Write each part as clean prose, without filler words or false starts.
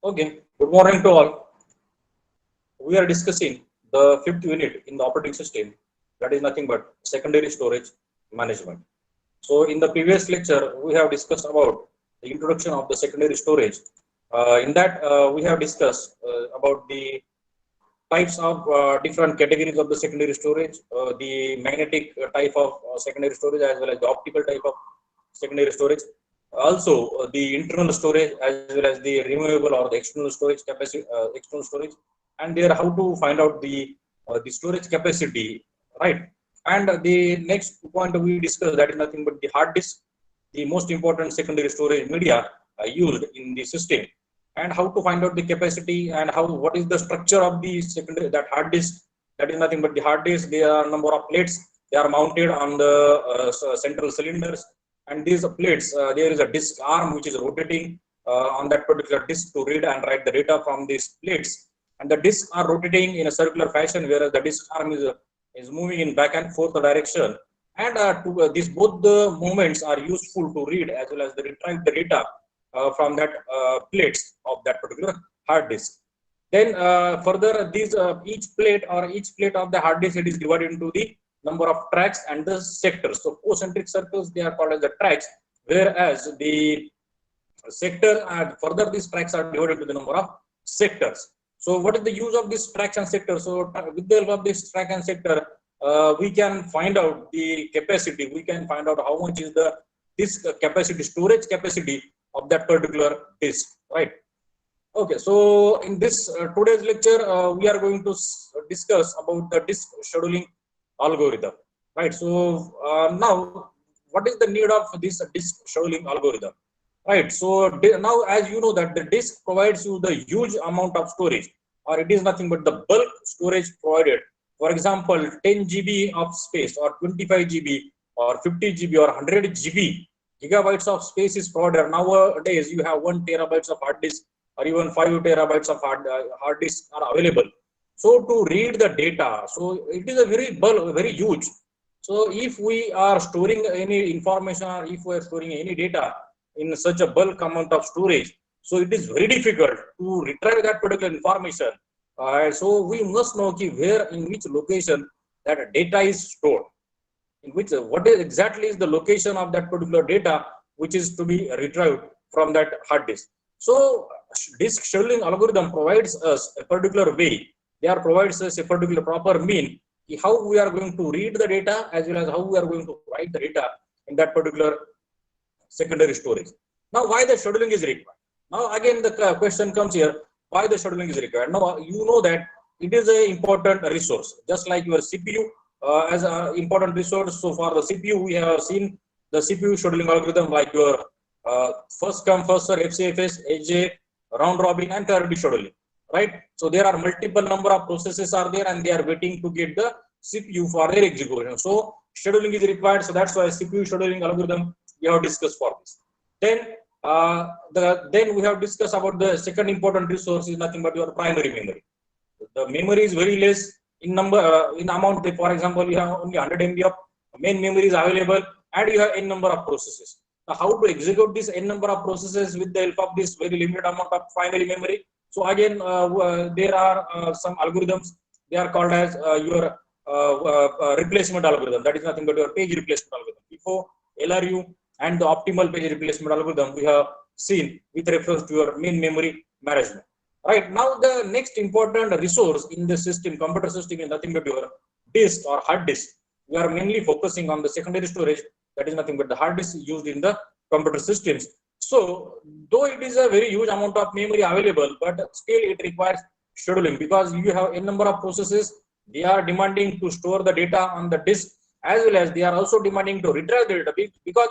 Okay, good morning to all. We are discussing the fifth unit in the operating system, that is nothing but secondary storage management. So, in the previous lecture, we have discussed about the introduction of the secondary storage. In that, we have discussed about the types of different categories of the secondary storage, the magnetic type of secondary storage as well as the optical type of secondary storage. Also, the internal storage as well as the removable or the external storage capacity, external storage, and there how to find out the storage capacity, right? And the next point we discussed, that is nothing but the hard disk, the most important secondary storage media used in the system, and how to find out the capacity and how what is the structure of the secondary that hard disk. That is nothing but the hard disk. There are number of plates. They are mounted on the central cylinders, and these plates there is a disk arm which is rotating on that particular disk to read and write the data from these plates. And the disks are rotating in a circular fashion, whereas the disk arm is moving in back and forth direction. And these both the movements are useful to read as well as the retrieve the data from that plates of that particular hard disk. Then further, these each plate of the hard disk, it is divided into the number of tracks and the sectors. So concentric circles, they are called as the tracks, whereas the sector and further these tracks are divided into the number of sectors. So what is the use of this tracks and sectors? So with the help of this track and sector, we can find out the capacity. We can find out how much is the disk capacity, storage capacity of that particular disk, right? Okay, so in this today's lecture, we are going to discuss about the disk scheduling algorithm, right? So now, what is the need of this disk scheduling algorithm, right? So now, as you know, that the disk provides you the huge amount of storage, or it is nothing but the bulk storage provided. For example, 10 GB of space, or 25 GB, or 50 GB, or 100 GB gigabytes of space is provided. Nowadays, you have 1 terabytes of hard disk or even 5 terabytes of hard disk are available. So to read the data, so it is a very huge. So if we are storing any information or if we are storing any data in such a bulk amount of storage, so it is very difficult to retrieve that particular information. So we must know where, in which location that data is stored, in which what is exactly is the location of that particular data which is to be retrieved from that hard disk. So disk scheduling algorithm provides us a particular way. They are provides us a particular proper mean how we are going to read the data as well as how we are going to write the data in that particular secondary storage. Now, why the scheduling is required? Now, again, the question comes here: why the scheduling is required? Now, you know that it is an important resource, just like your CPU as an important resource. So, for the CPU, we have seen the CPU scheduling algorithm like your first come first serve, FCFS, AJ, round robin, and priority scheduling. Right? So, there are multiple number of processes are there, and they are waiting to get the CPU for their execution. So, scheduling is required. So, that's why CPU scheduling algorithm we have discussed for this. Then then we have discussed about the second important resource is nothing but your primary memory. The memory is very less in number in amount. For example, you have only 100 MB of main memory is available, and you have n number of processes. Now, how to execute this n number of processes with the help of this very limited amount of primary memory? So again, there are some algorithms. They are called as your replacement algorithm. That is nothing but your page replacement algorithm. Before LRU and the optimal page replacement algorithm we have seen with reference to your main memory management. Right now, the next important resource in the system, computer system, is nothing but your disk or hard disk. We are mainly focusing on the secondary storage. That is nothing but the hard disk used in the computer systems. So, though it is a very huge amount of memory available, but still it requires scheduling because you have a number of processes. They are demanding to store the data on the disk, as well as they are also demanding to retrieve the data because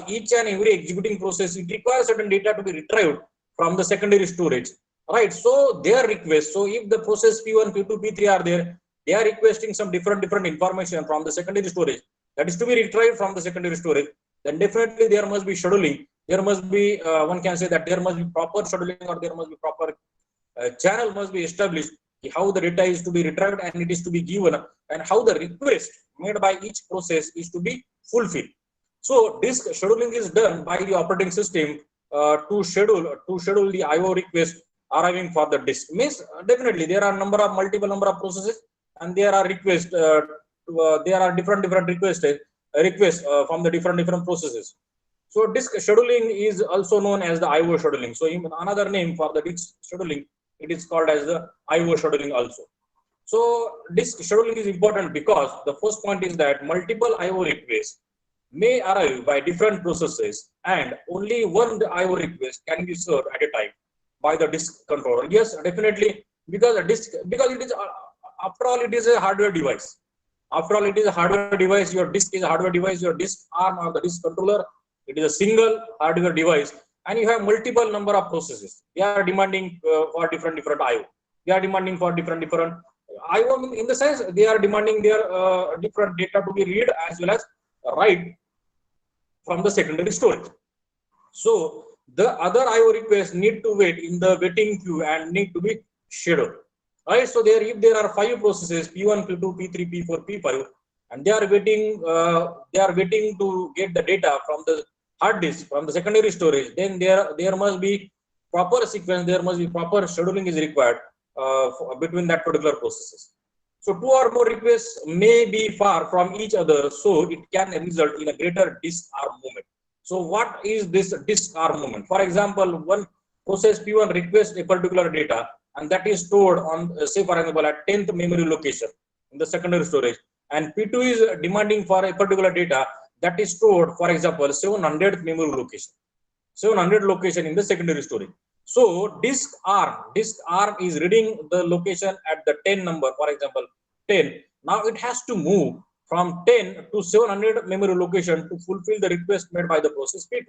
each and every executing process, it requires certain data to be retrieved from the secondary storage, right? So their request, so if the process P1, P2, P3 are there, they are requesting some different information from the secondary storage that is to be retrieved from the secondary storage. Then definitely there must be scheduling. There must be one can say that there must be proper scheduling, or there must be proper channel must be established how the data is to be retrieved and it is to be given, and how the request made by each process is to be fulfilled. So disk scheduling is done by the operating system to schedule the IO request arriving for the disk. Means definitely there are multiple number of processes, and there are requests. There are different requests from the different processes. So disk scheduling is also known as the IO scheduling. So in another name for the disk scheduling, it is called as the IO scheduling also. So disk scheduling is important because the first point is that multiple IO requests may arrive by different processes, and only one IO request can be served at a time by the disk controller. Yes, definitely, because because it is after all it is a hardware device. After all, it is a hardware device. Your disk is a hardware device. Your disk arm or the disk controller, it is a single hardware device, and you have multiple number of processes. They are demanding for different IO. They are demanding for different IO in the sense they are demanding their different data to be read as well as write from the secondary storage. So the other IO requests need to wait in the waiting queue and need to be scheduled. Right. So if there are 5 processes P1, P2, P3, P4, P5, and they are waiting to get the data from the hard disk from the secondary storage, then there must be proper sequence. There must be proper scheduling is required between that particular processes. So 2 or more requests may be far from each other, so it can result in a greater disk arm movement. So what is this disk arm movement? For example, one process P1 requests a particular data, and that is stored on, say for example, at 10th memory location in the secondary storage, and P2 is demanding for a particular data that is stored, for example, 700th memory location, 700 location in the secondary storage. So disk arm is reading the location at the 10 number, for example 10. Now it has to move from 10 to 700 memory location to fulfill the request made by the process P2.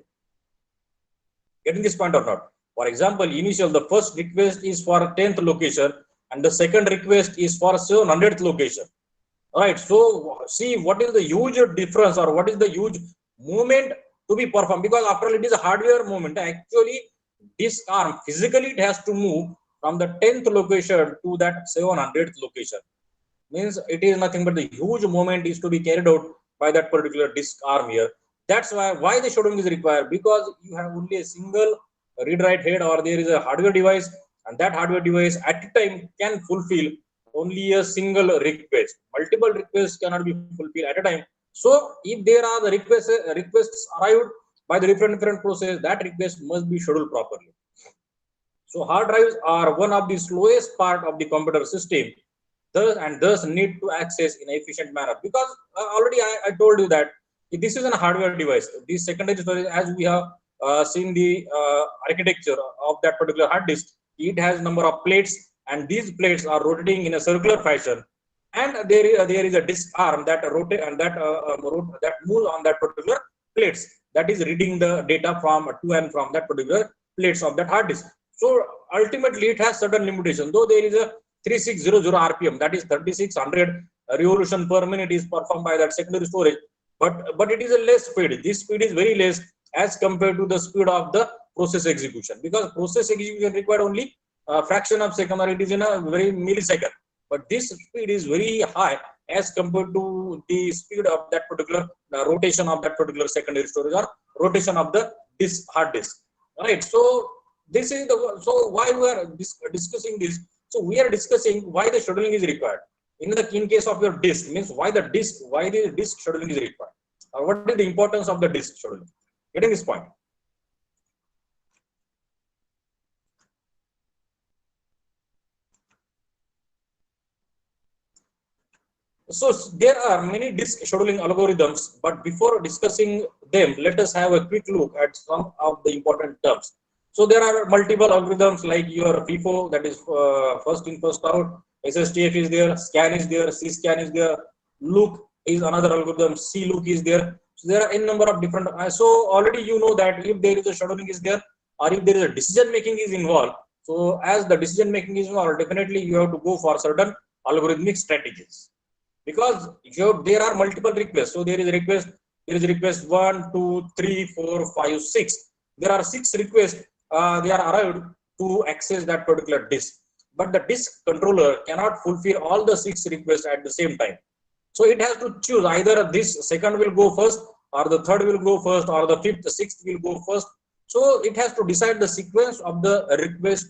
Getting this point or not? For example, the first request is for 10th location, and the second request is for 700th location. All right. So see what is the huge difference, or what is the huge movement to be performed, because after all it is a hardware movement. Actually, disk arm physically it has to move from the 10th location to that 700th location. Means it is nothing but the huge movement is to be carried out by that particular disk arm here. That's why the scheduling is required, because you have only a single read write head, or there is a hardware device, and that hardware device at a time can fulfill only a single request. Multiple requests cannot be fulfilled at a time. So if there are the requests arrived by the different process, that request must be scheduled properly. So hard drives are one of the slowest part of the computer system, thus need to access in an efficient manner, because already I told you that this is a hardware device. This secondary storage, as we have seen the architecture of that particular hard disk, it has number of plates, and these plates are rotating in a circular fashion, and there is a disk arm that rotate and that moves on that particular plates, that is reading the data from to and from that particular plates of that hard disk. So ultimately it has certain limitations, though there is a 3600 RPM, that is 3600 revolution per minute is performed by that secondary storage, but it is a less speed. This speed is very less as compared to the speed of the process execution, because process execution required only a fraction of second, or it is in a very millisecond, but this speed is very high as compared to the speed of that particular rotation of that particular secondary storage, or rotation of the hard disk, right? So this is so why we are discussing this. So we are discussing why the scheduling is required. In case of your disk, means why the disk scheduling is required, or what is the importance of the disk scheduling. Getting this point? So there are many disk scheduling algorithms, but before discussing them, let us have a quick look at some of the important terms. So there are multiple algorithms like your FIFO, that is first in first out. SSTF is there, scan is there, C-scan is there, look is another algorithm, C-look is there. So there are n number of different. So already you know that if there is a scheduling is there, or if there is a decision making is involved. So as the decision making is involved, definitely you have to go for certain algorithmic strategies, because there are multiple requests. So there is request 1, 2, 3, 4, 5, 6. There are 6 requests. They are arrived to access that particular disk, but the disk controller cannot fulfill all the 6 requests at the same time. So it has to choose either this second will go first, or the third will go first, or the fifth, sixth will go first. So it has to decide the sequence of the request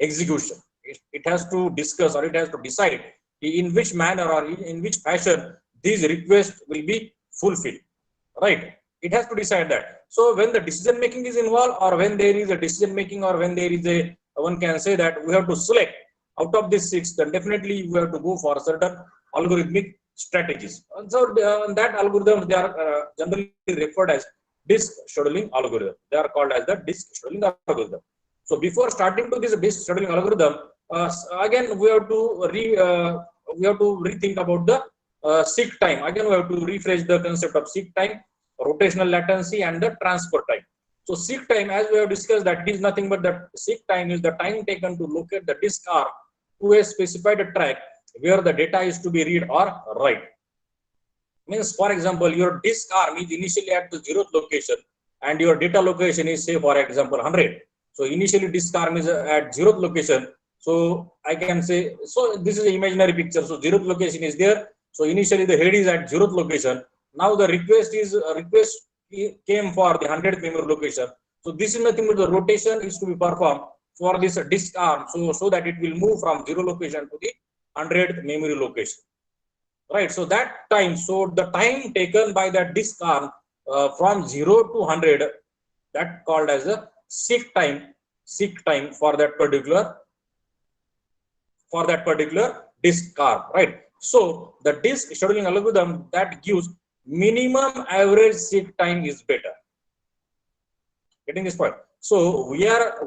execution. It has to discuss, or it has to decide in which manner or in which fashion these requests will be fulfilled, right? It has to decide that. So when the decision making is involved, or when there is a decision making, or when there is a, one can say that we have to select out of these six, then definitely we have to go for certain algorithmic strategies. So that algorithms, they are generally referred as disk scheduling algorithm. They are called as the disk scheduling algorithm. So before starting to this disk scheduling algorithm, again we have to rethink about the seek time. Again, we have to refresh the concept of seek time, rotational latency, and the transfer time. So seek time, as we have discussed, that is nothing but that seek time is the time taken to locate the disk arm to a specified track where the data is to be read or write. Means, for example, your disk arm is initially at the 0th location and your data location is, say, for example, 100. So initially disk arm is at 0th location. So I can say, so this is an imaginary picture. So 0th location is there. So initially the head is at 0th location. Now the request came for the 100th memory location. So this is nothing but the rotation is to be performed for this disk arm. So that it will move from 0 location to the 100th memory location. Right, so that time, so the time taken by that disk arm from 0 to 100, that called as a seek time for that particular disk arm, right? So the disk scheduling algorithm that gives minimum average seek time is better. Getting this point? So we have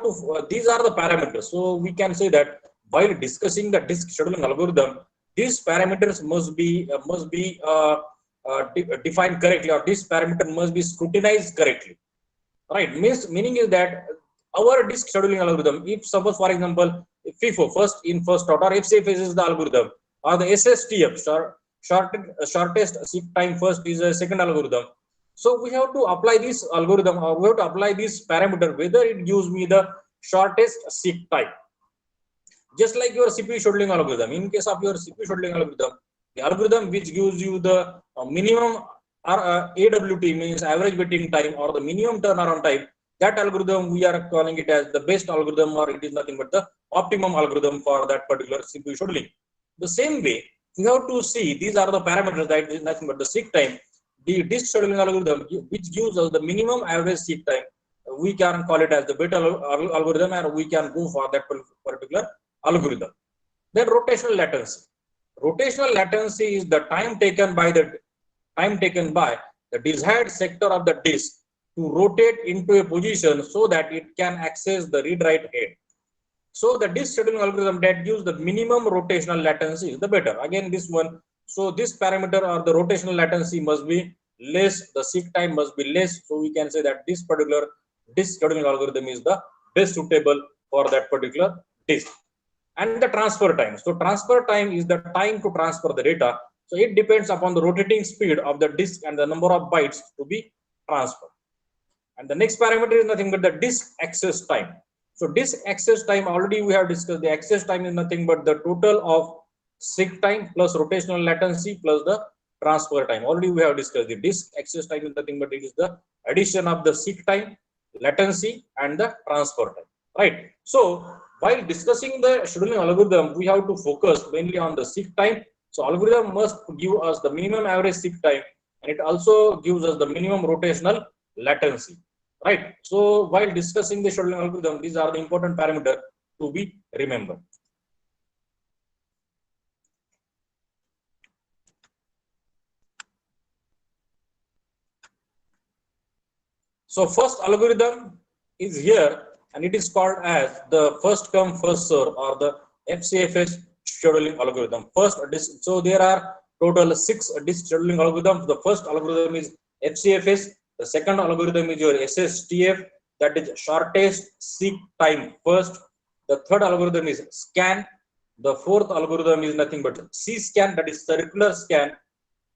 to these are the parameters. So we can say that while discussing the disk scheduling algorithm, these parameters must be defined correctly, or this parameter must be scrutinized correctly, right? Meaning is that our disk scheduling algorithm, if suppose for example FIFO, first out, or FCFS is the algorithm, or the SSTF, shortest seek time first, is a second algorithm. So we have to apply this algorithm, or we have to apply this parameter whether it gives me the shortest seek time. Just like your CPU scheduling algorithm. In case of your CPU scheduling algorithm, the algorithm which gives you the minimum AWT, means average waiting time, or the minimum turnaround time, that algorithm we are calling it as the best algorithm, or it is nothing but the optimum algorithm for that particular CPU scheduling. The same way, we have to see these are the parameters, that is nothing but the seek time. The disk scheduling algorithm which gives us the minimum average seek time, we can call it as the better algorithm, and we can go for that particular algorithm. Then rotational latency. Rotational latency is the time taken by the desired sector of the disk to rotate into a position so that it can access the read-write head. So the disk scheduling algorithm that gives the minimum rotational latency is the better. Again, this one. So this parameter, or the rotational latency, must be less. The seek time must be less. So we can say that this particular disk scheduling algorithm is the best suitable for that particular disk. And the transfer time. So transfer time is the time to transfer the data. So it depends upon the rotating speed of the disk and the number of bytes to be transferred. And the next parameter is nothing but the disk access time. So disk access time, already we have discussed. The access time is nothing but the total of seek time plus rotational latency plus the transfer time. Already we have discussed. The disk access time is nothing but it is the addition of the seek time, latency, and the transfer time, right? So while discussing the scheduling algorithm, we have to focus mainly on the seek time. So algorithm must give us the minimum average seek time, and it also gives us the minimum rotational latency, right? So while discussing the scheduling algorithm, these are the important parameters to be remembered. So first algorithm is here, and it is called as the first come first serve, or the FCFS scheduling algorithm. So there are total 6 disk scheduling algorithms. The first algorithm is FCFS. The second algorithm is your SSTF, that is shortest seek time first. The third algorithm is scan. The fourth algorithm is nothing but C-scan, that is circular scan.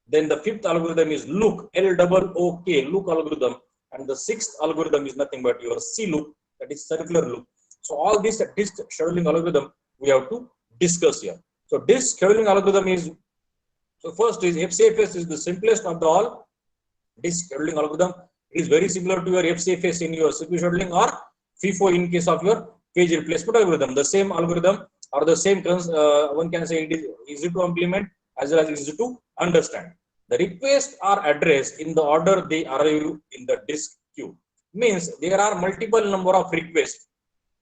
Then the fifth algorithm is look, LOOK, look algorithm. And the sixth algorithm is nothing but your C loop, that is circular loop. So all these disk scheduling algorithm we have to discuss here. So disk scheduling algorithm is, so first is FCFS is the simplest of the all disk scheduling algorithm. It is very similar to your FCFS in your CPU scheduling or FIFO in case of your page replacement algorithm. The same algorithm or the same, one can say it is easy to implement as well as easy to understand. The requests are addressed in the order they arrive in the disk queue. Means there are multiple number of requests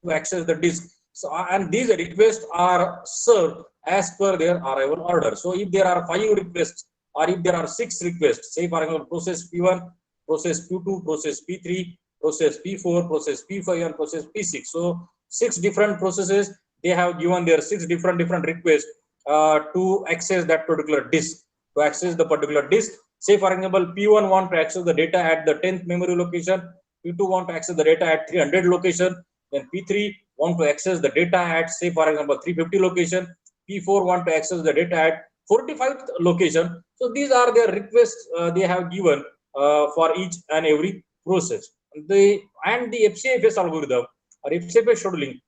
to access the disk. So, and these requests are served as per their arrival order. So if there are 5 requests or if there are 6 requests, say for example process P1, process P2, process P3, process P4, process P5 and process P6. So 6 different processes, they have given their 6 different requests to access that particular disk. To access the particular disk, say for example P1 want to access the data at the 10th memory location, P2 want to access the data at 300 location, then P3 want to access the data at say for example 350 location, P4 want to access the data at 45th location. So these are their requests they have given for each and every process. The FCFS algorithm or FCFS scheduling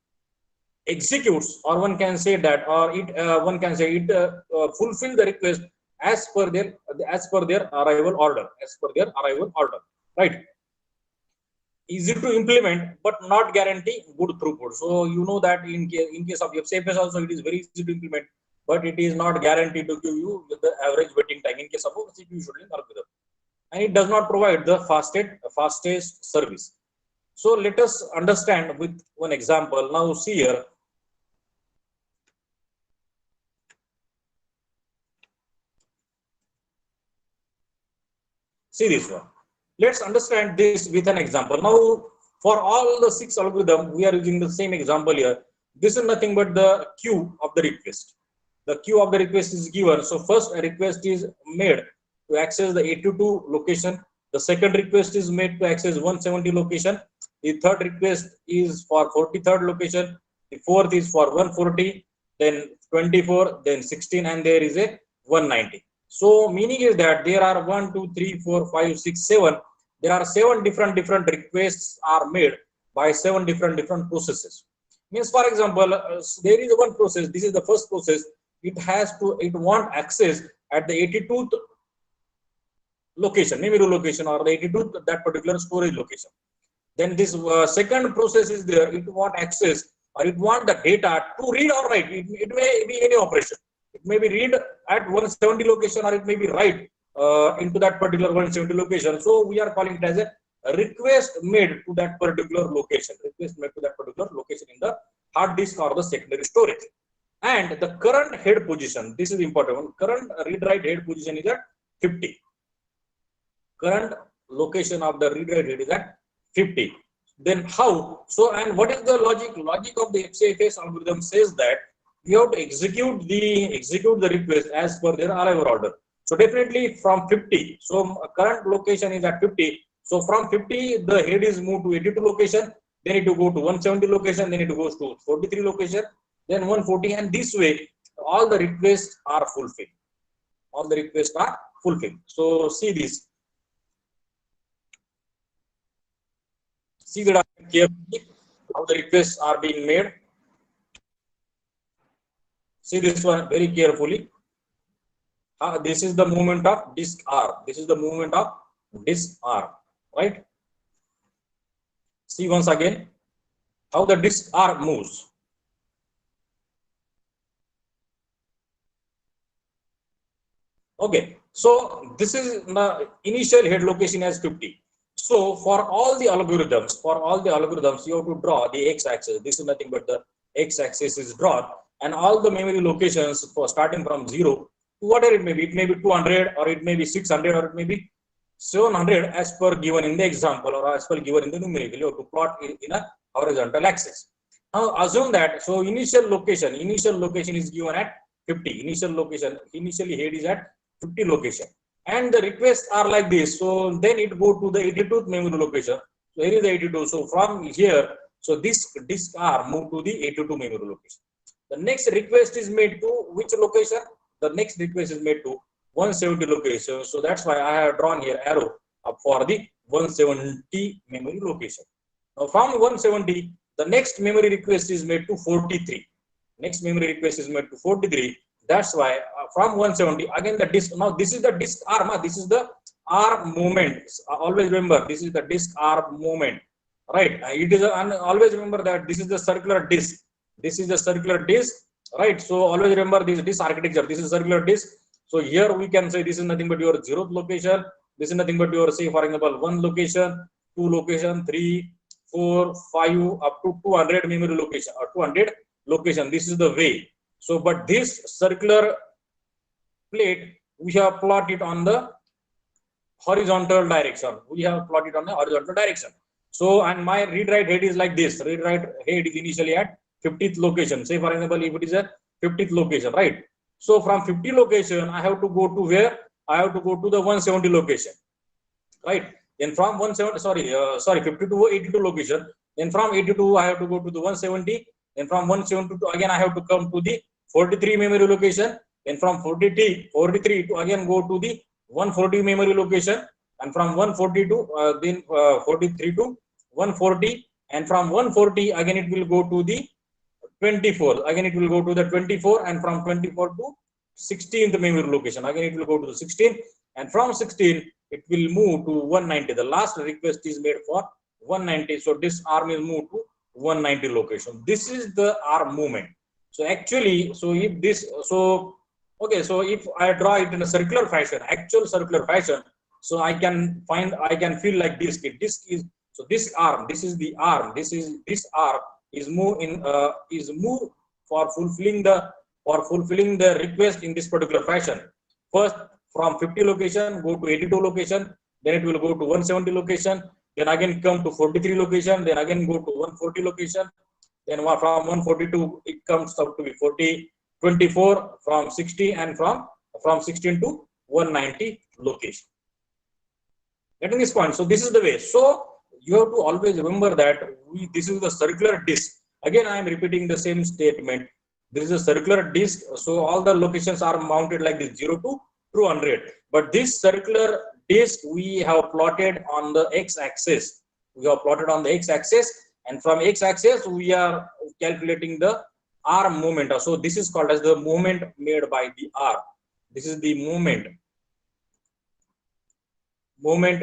executes, or one can say that, or it fulfill the request as per their arrival order, right? Easy to implement but not guarantee good throughput. So you know that in case of FCFS also it is very easy to implement, but it is not guaranteed to give you the average waiting time in case of a CPU scheduling algorithm, and it does not provide the fastest service. So let us understand with one example. Now see here. See this one. Let's understand this with an example. Now, for all the 6 algorithms, we are using the same example here. This is nothing but the queue of the request. The queue of the request is given. So first a request is made to access the 82 location. The second request is made to access 170 location. The third request is for 43rd location. The fourth is for 140, then 24, then 16, and there is a 190. So meaning is that there are 1, 2, 3, 4, 5, 6, 7. There are 7 different requests are made by 7 different processes. Means for example, there is one process. This is the first process. It want access at the 82th location, memory location, or the 82th that particular storage location. Then this second process is there. It want access, or it want the data to read or write. It may be any operation. It may be read at 170 location, or it may be write into that particular 170 location. So we are calling it as a request made to that particular location. Request made to that particular location in the hard disk or the secondary storage. And the current head position, this is important one. Current read-write head position is at 50. Current location of the read-write head is at 50. Then how? So, and what is the logic? Logic of the FCFS algorithm says that you have to execute the request as per their arrival order. So definitely from 50. So current location is at 50. So from 50, the head is moved to 82 location. Then it will go to 170 location. Then it goes to 43 location. Then 140, and this way all the requests are fulfilled. All the requests are fulfilled. So see this. See the carefully how the requests are being made. See this one very carefully. This is the movement of disk R. This is the movement of disk R, right? See once again how the disk R moves. Okay, so this is the initial head location as 50. So for all the algorithms, you have to draw the x-axis. This is nothing but the x-axis is drawn, and all the memory locations for starting from 0 to whatever it may be. It may be 200, or it may be 600, or it may be 700 as per given in the example, or as per given in the numerical. You have to plot in a horizontal axis. Now assume that initial location is given at 50. Initially head is at 50 location, and the requests are like this. So then it go to the 82th memory location. So here is the 82. So from here, so this disk R move to the 82 memory location. The next request is made to which location? The next request is made to 170 location. So that's why I have drawn here arrow up for the 170 memory location. Now from 170, the next memory request is made to 43. Next memory request is made to 43. That's why from 170 again the disk. Now this is the disk arm. This is the arm movement. Always remember this is the disk arm movement, right? It is and always remember that this is the circular disk. This is the circular disk, right? So always remember this disk architecture. This is circular disk. So here we can say this is nothing but your 0th location. This is nothing but your, say for example, 1 location, 2 location, 3, 4, 5 up to 200 memory location or 200 location. This is the way. So but this circular plate we have plotted on the horizontal direction. We have plotted on the horizontal direction. So and my read write head is like this. Read write head is initially at 50th location. Say for example, if it is a 50th location, right? So from 50 location, I have to go to where? I have to go to the 170 location, right? Then from 170, sorry, 50 to 82 location. Then from 82, I have to go to the 170. Then from 170 to again, I have to come to the 43 memory location. Then from 43 to again go to the 140 memory location. And from 140 to 43 to 140. And from 140, again, it will go to the 24. Again, it will go to the 24. And from 24 to 16th memory location. Again, it will go to the 16. And from 16, it will move to 190. The last request is made for 190. So this arm is moved to 190 location. This is the arm movement. So actually, so if this, so okay, so if I draw it in a circular fashion, actual circular fashion, so I can find, I can feel like this. This is, so this arm, this is the arm, this arm is move for fulfilling the request in this particular fashion. First, from 50 location, go to 82 location, then it will go to 170 location, then again come to 43 location, then again go to 140 location, then from 142 it comes up to be 24 from 60, and from 16 to 190 location. Getting this point? So this is the way. So you have to always remember that this is the circular disk. Again, I am repeating the same statement. This is a circular disk. So all the locations are mounted like this, 0 to 200. But this circular disk we have plotted on the x-axis. We have plotted on the x-axis, and from x-axis we are calculating the arm movement. So this is called as the movement made by the arm. This is the movement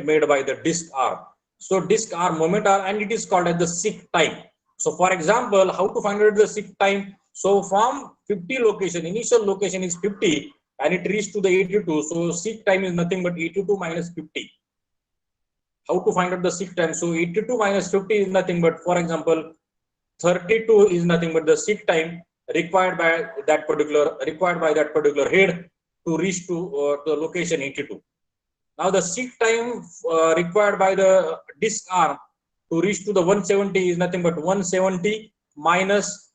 made by the disk arm. So disk arm moment arm, and it is called as the seek time. So for example, how to find out the seek time? So from 50 location, initial location is 50 and it reached to the 82. So seek time is nothing but 82 minus 50. How to find out the seek time? So 82 minus 50 is nothing but, for example, 32 is nothing but the seek time required by that particular head to reach to the location 82. Now the seek time required by the disk arm to reach to the 170 is nothing but 170 minus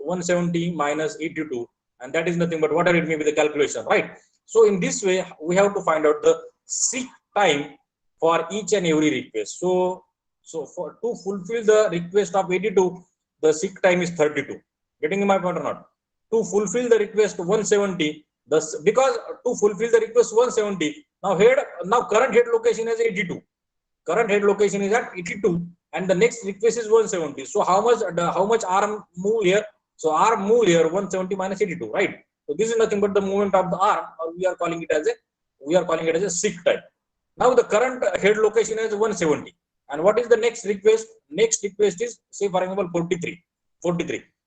82, and that is nothing but whatever it may be the calculation, right? So in this way we have to find out the seek time for each and every request. So for to fulfill the request of 82, the seek time is 32. Getting my point or not? To fulfill the request 170, because to fulfill the request 170, now current head location is 82. Current head location is at 82, and the next request is 170. So how much arm move here? So arm move here 170 minus 82, right? So this is nothing but the movement of the arm, or we are calling it as a seek time. Now the current head location is 170, and what is the next request? Next request is, say for example, 43.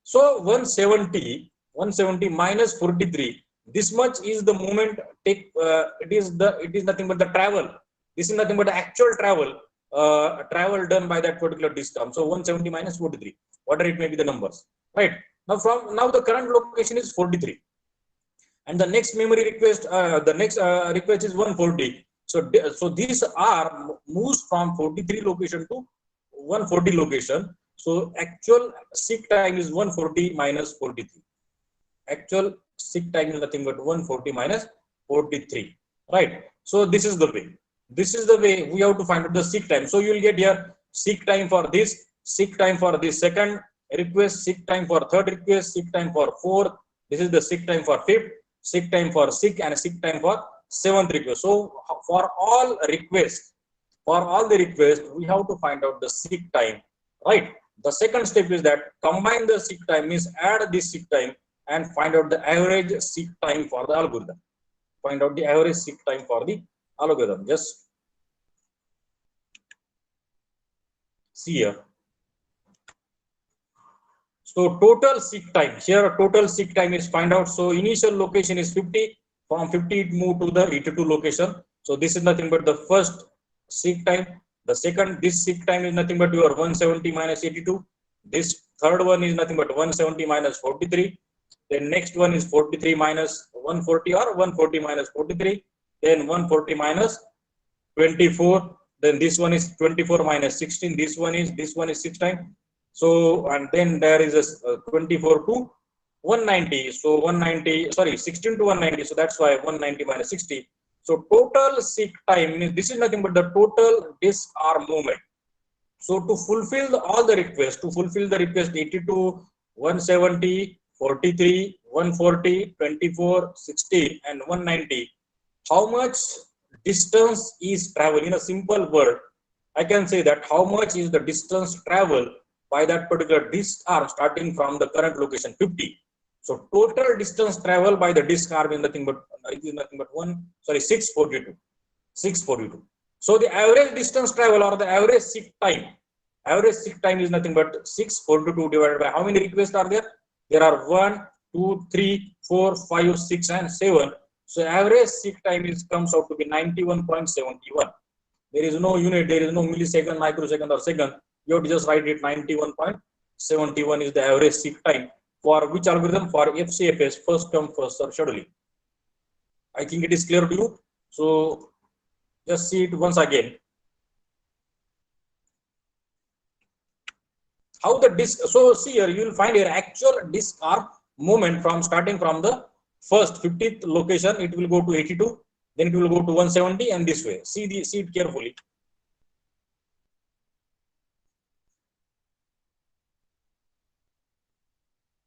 So 170 minus 43. This much is the movement take. It is nothing but the travel. This is nothing but the actual travel done by that particular disk arm. So 170 minus 43, whatever it may be the numbers, right? Now the current location is 43, and the next memory request, request is 140. So this arm moves from 43 location to 140 location. So actual seek time is 140 minus 43. Actual seek time is nothing but 140 minus 43, right? So this is the way we have to find out the seek time. So you will get here seek time for this, seek time for this second request, seek time for third request, seek time for fourth. This is the seek time for fifth, seek time for sixth, and seek time for seventh request. So for all the requests, we have to find out the seek time, right? The second step is that combine the seek time, means add this seek time and find out the average seek time for the algorithm. Find out the average seek time for the algorithm. Just see here. So total seek time, here total seek time is find out. So initial location is 50, from 50 it moved to the 82 location. So this is nothing but the first seek time. The second, this seek time is nothing but your 170 minus 82. This third one is nothing but 170 minus 43. Then next one is 43 minus 140 or 140 minus 43. Then 140 minus 24. Then this one is 24 minus 16. This one is 6 times. So, and then there is a 24 to 190. So 190, sorry, 16 to 190. So that's why 190 minus 60. So total seek time means this is nothing but the total disk arm movement. So to fulfill all the requests, 82, 170, 43, 140, 24, 16, and 190, how much distance is travel? In a simple word, I can say that how much is the distance travel by that particular disk arm starting from the current location 50. So total distance travel by the disk arm is nothing but 642. 642. So the average distance travel or the average seek time is nothing but 642 divided by how many requests are there? There are 1, 2, 3, 4, 5, 6, and 7. So average seek time comes out to be 91.71. There is no unit, there is no millisecond, microsecond, or second. You have to just write it 91.71 is the average seek time for which algorithm? For FCFS, first come first serve scheduling. I think it is clear to you. So just see it once again. How the disk, so see here, you will find your actual disk arm movement from starting from the first 50th location, it will go to 82, then it will go to 170, and this way. See it carefully.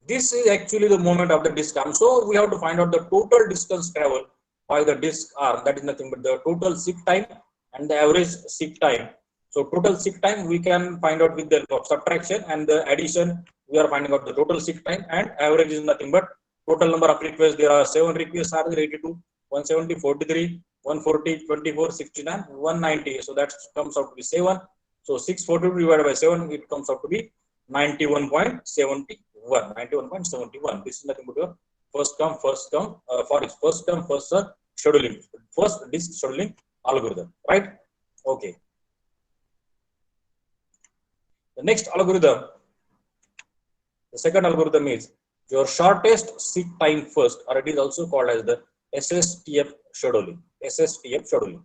This is actually the movement of the disk arm. So we have to find out the total distance travel by the disk arm. That is nothing but the total seek time and the average seek time. So total seek time we can find out with the subtraction, and the addition we are finding out the total seek time, and average is nothing but total number of requests. There are 7 requests are there, 82, 170, 43, 140, 24, 69, 190. So that comes out to be 7. So 642 divided by 7, it comes out to be 91.71. 91.71. This is nothing but your first come first serve scheduling, first disk scheduling algorithm, right? Okay. The next algorithm, the second algorithm is your shortest seek time first, or it is also called as the SSTF scheduling. SSTF scheduling.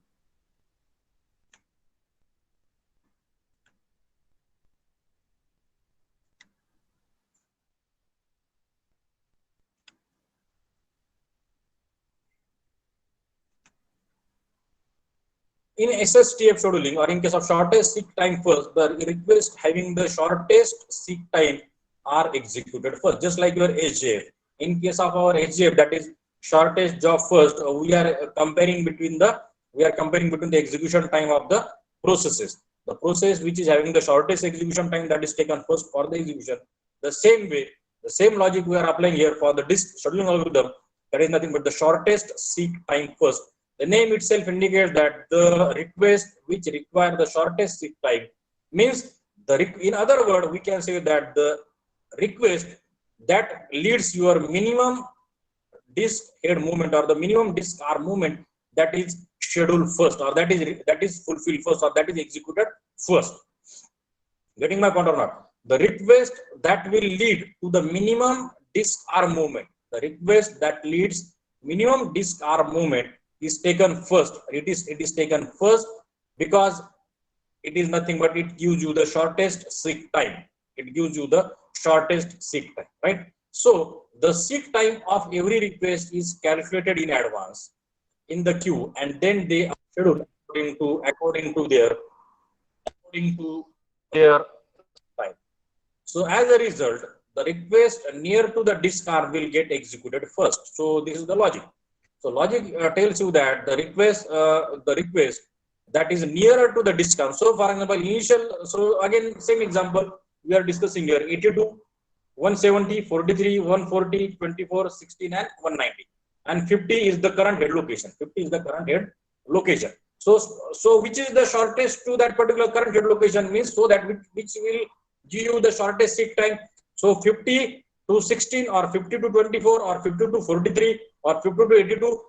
In SSTF scheduling, or in case of shortest seek time first, the request having the shortest seek time are executed first, just like your SJF. In case of our SJF, that is shortest job first, we are comparing between the execution time of the processes. The process which is having the shortest execution time, that is taken first for the execution. The same way, the same logic we are applying here for the disk scheduling algorithm. That is nothing but the shortest seek time first. The name itself indicates that the request which require the shortest seek time means in other words, we can say that the request that leads your minimum disk head movement or the minimum disk arm movement, that is scheduled first, or that is fulfilled first, or that is executed first. Getting my point or not? The request that will lead to the minimum disk arm movement, the request that leads minimum disk arm movement is taken first. It is taken first because it is nothing but it gives you the shortest seek time. It gives you the shortest seek time, right? So the seek time of every request is calculated in advance in the queue, and then they are scheduled according to their time. So as a result, the request near to the disk arm will get executed first. So this is the logic. So logic tells you that the request that is nearer to the disk arm. So for example, so again, same example we are discussing here, 82, 170, 43, 140, 24, 16, and 190. And 50 is the current head location. 50 is the current head location. So which is the shortest to that particular current head location means so that which will give you the shortest seek time. So 50 to 16 or 50 to 24 or 50 to 43 or 50 to 82,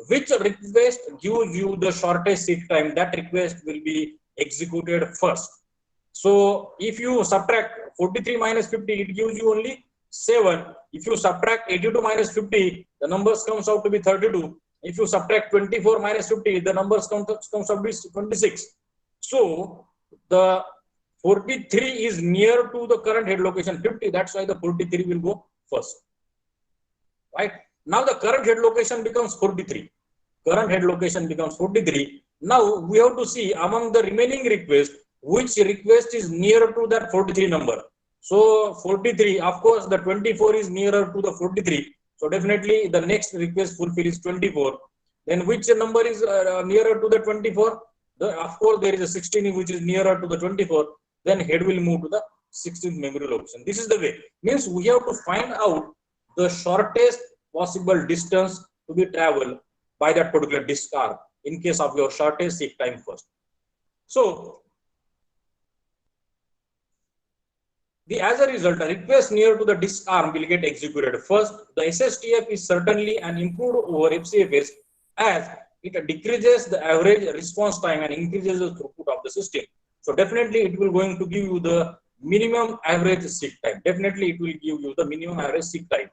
which request gives you the shortest seek time, that request will be executed first. So if you subtract 43 minus 50, it gives you only 7. If you subtract 82 minus 50, the numbers comes out to be 32. If you subtract 24 minus 50, the numbers comes out to be 26. So the 43 is near to the current head location 50. That's why the 43 will go first. Right? Now the current head location becomes 43. Current head location becomes 43. Now we have to see among the remaining requests, which request is nearer to that 43 number. So 43, of course, the 24 is nearer to the 43. So definitely the next request fulfill is 24. Then which number is nearer to the 24? Of course, there is a 16 which is nearer to the 24. Then head will move to the 16th memory location. This is the way. Means we have to find out the shortest possible distance to be traveled by that particular disk arm in case of your shortest seek time first. So as a result, a request near to the disk arm will get executed first. The SSTF is certainly an improved over FCFS as it decreases the average response time and increases the throughput of the system. So definitely it will going to give you the minimum average seek time. Definitely it will give you the minimum average seek time.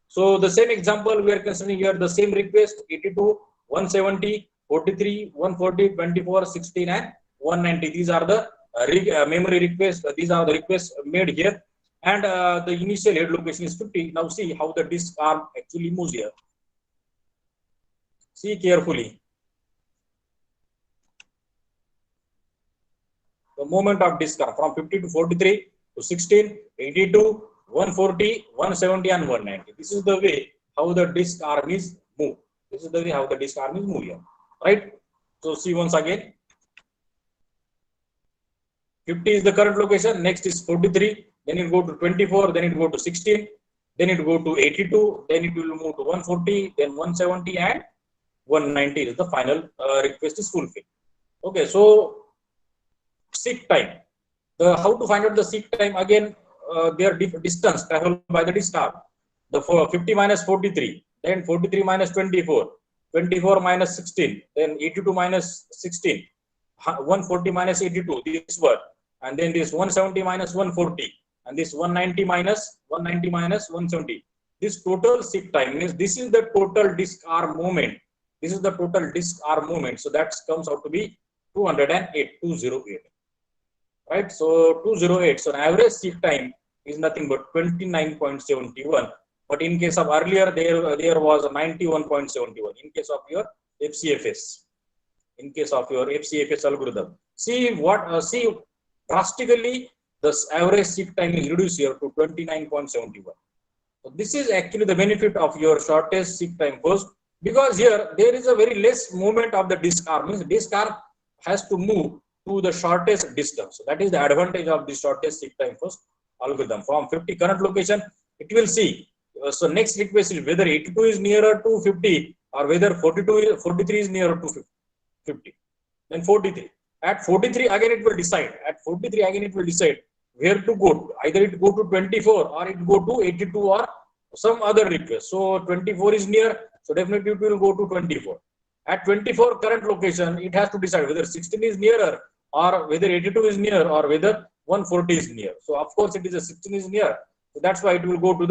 So the same example we are considering here, the same request 82, 170, 43, 140, 24, 16, and 190. These are the memory requests. These are the requests made here, and the initial head location is 50. Now see how the disk arm actually moves here. See carefully. The movement of disk arm from 50 to 43 to 16, 82, 140, 170, and 190. This is the way how the disk arm is moved. This is the way how the disk arm is moving. Right? So see once again. 50 is the current location. Next is 43. Then it go to 24. Then it go to 16. Then it go to 82. Then it will move to 140. Then 170 and 190 is the final request is fulfilled. Okay. So seek time. How to find out the seek time again? Their distance traveled by the disk arm. The 50 minus 43. Then 43 minus 24. 24 minus 16. Then 82 minus 16. 140 minus 82. This word. And then this 170 minus 140, and this 190 minus 170. This total seek time means this is the total disk arm movement. This is the total disk arm movement. So that comes out to be 208, 208. Right? So 208. So an average seek time is nothing but 29.71. But in case of earlier, there was 91.71. In case of your FCFS, in case of your FCFS algorithm, see drastically the average seek time is reduced here to 29.71. So this is actually the benefit of your shortest seek time first, because here there is a very less movement of the disk arm. Means disk arm has to move to the shortest distance. So that is the advantage of the shortest seek time first algorithm. From 50 current location, it will see. So next request is whether 82 is nearer to 50 or whether 43 is nearer to 50. Then 43. At 43 again it will decide. At 43 again it will decide where to go. Either it go to 24 or it go to 82 or some other request. So 24 is near. So definitely it will go to 24. At 24 current location, it has to decide whether 16 is nearer or whether 82 is near or whether 140 is near. So of course it is a 16 is near. So that's why it will go to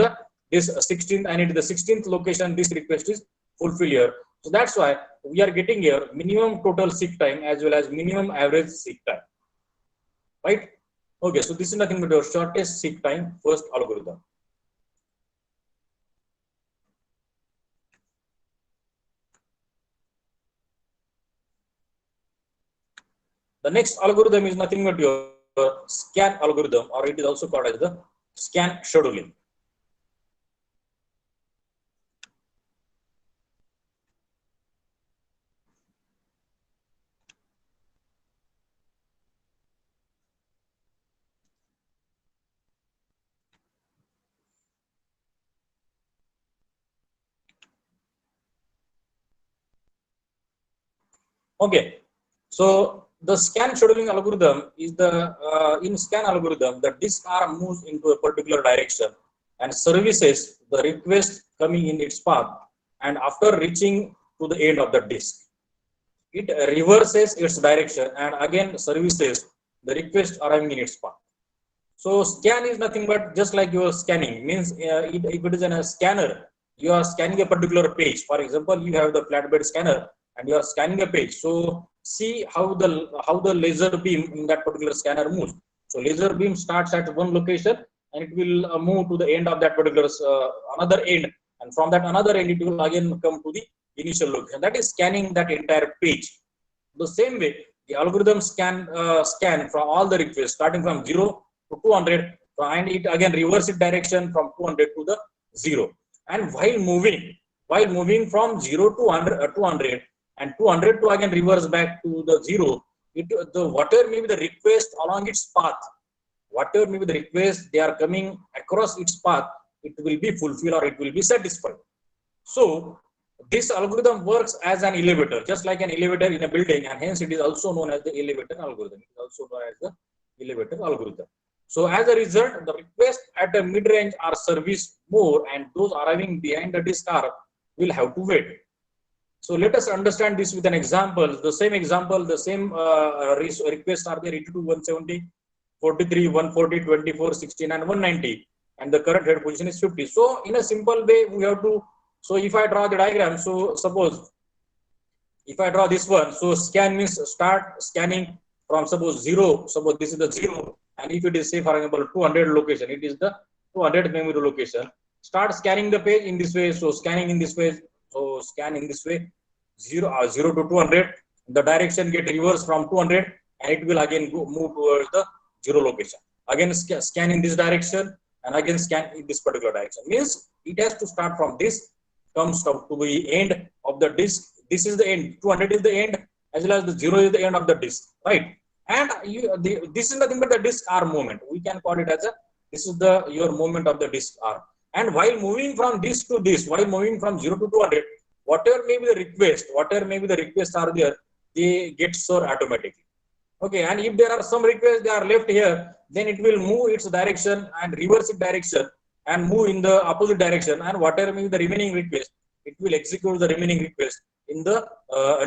this 16th, and it is the 16th location this request is fulfill here. So that's why we are getting here minimum total seek time as well as minimum average seek time. Right? Okay, so this is nothing but your shortest seek time first algorithm. The next algorithm is nothing but your scan algorithm, or it is also called as the scan scheduling. Okay, so the scan scheduling algorithm is the in scan algorithm the disk arm moves into a particular direction and services the request coming in its path, and after reaching to the end of the disk it reverses its direction and again services the request arriving in its path. So scan is nothing but just like your scanning means if it is in a scanner, you are scanning a particular page. For example, you have the flatbed scanner and you are scanning a page. So see how the laser beam in that particular scanner moves. So laser beam starts at one location and it will move to the end of that particular another end, and from that another end it will again come to the initial location. That is scanning that entire page. The same way, the algorithm scan from all the requests starting from 0 to 200, and it again reverse its direction from 200 to the 0. And while moving from 0 to 200 and 200 to again reverse back to the 0, the whatever may be the request along its path, whatever may be the request they are coming across its path, it will be fulfilled or it will be satisfied. So this algorithm works as an elevator, just like an elevator in a building, and hence it is also known as the elevator algorithm. It is also known as the elevator algorithm. So as a result, the requests at the mid-range are serviced more, and those arriving behind the disk are will have to wait. So let us understand this with an example. The same example, the same requests are there: 82, 170, 43, 140, 24, 16, and 190, and the current head position is 50. So in a simple way, we have to. So if I draw the diagram, so suppose if I draw this one, so scan means start scanning from suppose 0, suppose this is the 0, and if it is say for example 200 location, it is the 200 memory location. Start scanning the page in this way, so scanning in this way, so scan in this way, 0 to 200, the direction get reversed from 200 and it will again move towards the 0 location. Again scan in this direction and again scan in this particular direction. Means it has to start from this, comes up to the end of the disk. This is the end, 200 is the end, as well as the 0 is the end of the disk, right? And this is nothing but the disk arm movement. We can call it as a, this is the your movement of the disk arm. And while moving from this to this, while moving from 0 to 200, whatever may be the request, whatever may be the requests are there, they get served automatically. Okay, and if there are some requests they are left here, then it will move its direction and reverse its direction and move in the opposite direction, and whatever may be the remaining request, it will execute the remaining request in the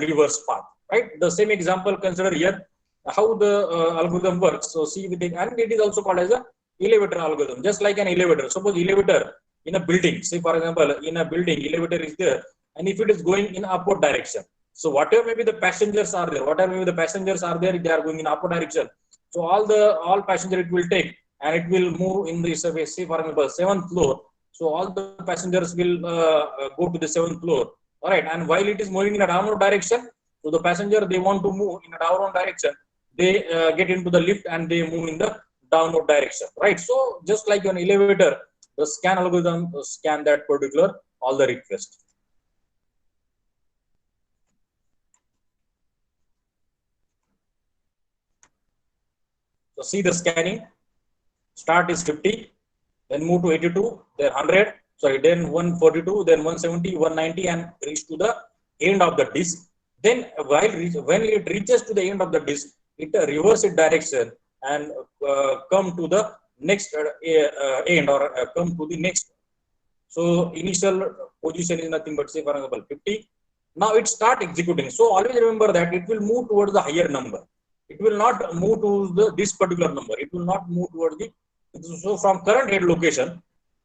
reverse path, right? The same example consider here how the algorithm works. So see with it, and it is also called as a elevator algorithm, just like an elevator. Suppose elevator in a building, say for example in a building elevator is there, and if it is going in upward direction, so whatever maybe the passengers are there, whatever maybe the passengers are there, they are going in upward direction. So all passenger it will take and it will move in the surface, say for example 7th floor. So all the passengers will go to the 7th floor. All right, and while it is moving in a downward direction, so the passenger they want to move in a downward direction, they get into the lift and they move in the downward direction, right? So just like an elevator, the scan algorithm scan that particular all the requests. So see the scanning, start is 50, then move to 82, then 100, sorry, then 142, then 170, 190, and reach to the end of the disk. Then when it reaches to the end of the disk, it reverse its direction and come to the next end, or come to the next. So initial position is nothing but say for example 50. Now it start executing. So always remember that it will move towards the higher number. It will not move to this particular number. It will not move towards the. So from current head location,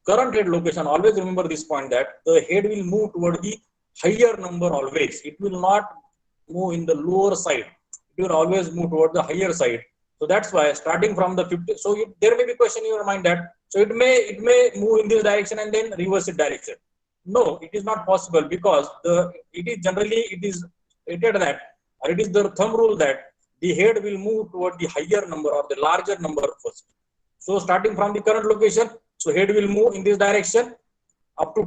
always remember this point that the head will move toward the higher number always. It will not move in the lower side. It will always move toward the higher side. So that's why starting from the 50. So there may be question in your mind that so it may move in this direction and then reverse its direction. No, it is not possible, because it is generally it is stated that, or it is the thumb rule that the head will move toward the higher number or the larger number first. So starting from the current location, so head will move in this direction up to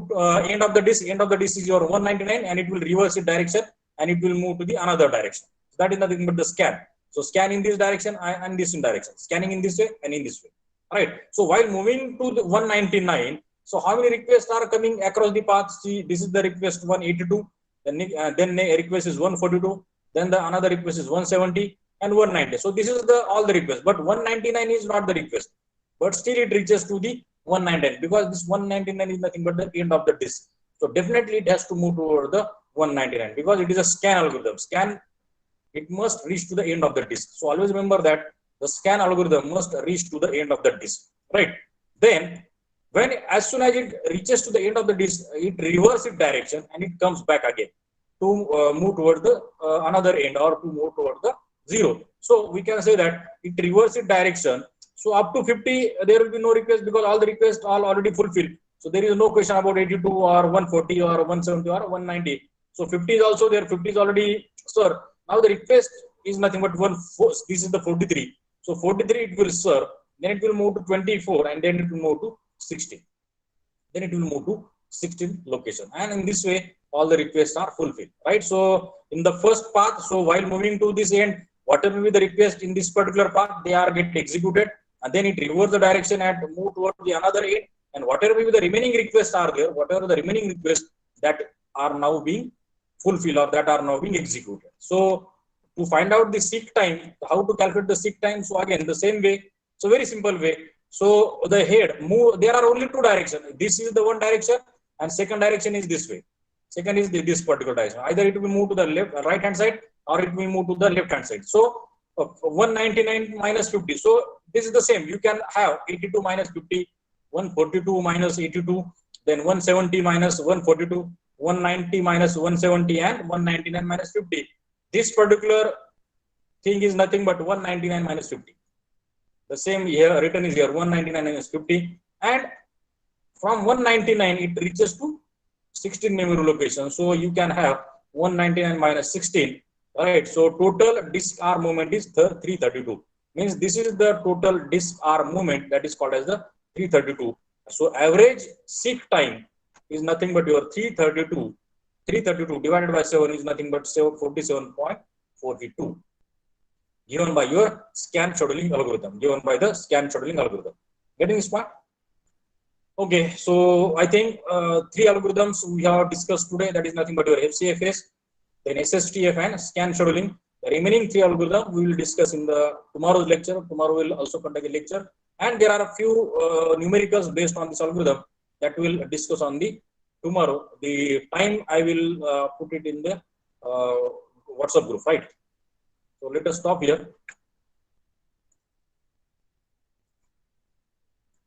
end of the disk. End of the disk is your 199, and it will reverse its direction and it will move to the another direction. So that is nothing but the scan. So scan in this direction and this in direction, scanning in this way and in this way. All right. So while moving to the 199, so how many requests are coming across the path? See, this is the request 182. Then request is 142. then the another request is 170 and 190. So this is the all the request, but 199 is not the request, but still it reaches to the 199 because this 199 is nothing but the end of the disk. So definitely it has to move toward the 199 because it is a scan algorithm. Scan, it must reach to the end of the disk. So always remember that the scan algorithm must reach to the end of the disk, right? Then when as soon as it reaches to the end of the disk, it reverses its direction and it comes back again to move toward the another end or to move toward the 0. So we can say that it reverses its direction. So up to 50 there will be no request because all the requests are already fulfilled. So there is no question about 82 or 140 or 170 or 190. So 50 is also there. 50 is already, sir. Now the request is nothing but this is the 43. So 43 it will serve. Then it will move to 24 and then it will move to 16. Then it will move to 16 location. And in this way, all the requests are fulfilled, right? So in the first path, so while moving to this end, whatever be the request in this particular path, they are get executed, and then it reverse the direction and move towards the another end. And whatever be the remaining requests are there, whatever the remaining requests that are now being fulfilled or that are now being executed. So to find out the seek time, how to calculate the seek time? So again, the same way. So very simple way. So the head move, there are only two directions. This is the one direction and second direction is this way. Second is this particular direction. Either it will move to the left, right hand side, or it will move to the left hand side. So 199 minus 50. So this is the same. You can have 82 minus 50, 142 minus 82, then 170 minus 142, 190 minus 170, and 199 minus 50. This particular thing is nothing but 199 minus 50. The same here written is here 199 minus 50, and from 199 it reaches to 16 memory location. So you can have 199 minus 16, right? So total disk R movement is 332. Means this is the total disk R movement that is called as the 332. So average seek time is nothing but your 332. 332 divided by 7 is nothing but 47.42. Given by your scan scheduling algorithm. Given by the scan scheduling algorithm. Getting this part? Okay, so I think 3 algorithms we have discussed today. That is nothing but your FCFS, then SSTF and scan scheduling. The remaining 3 algorithms we will discuss in the tomorrow's lecture. Tomorrow we will also conduct a lecture, and there are a few numericals based on this algorithm that we will discuss on the tomorrow. The time I will put it in the WhatsApp group, right? So let us stop here.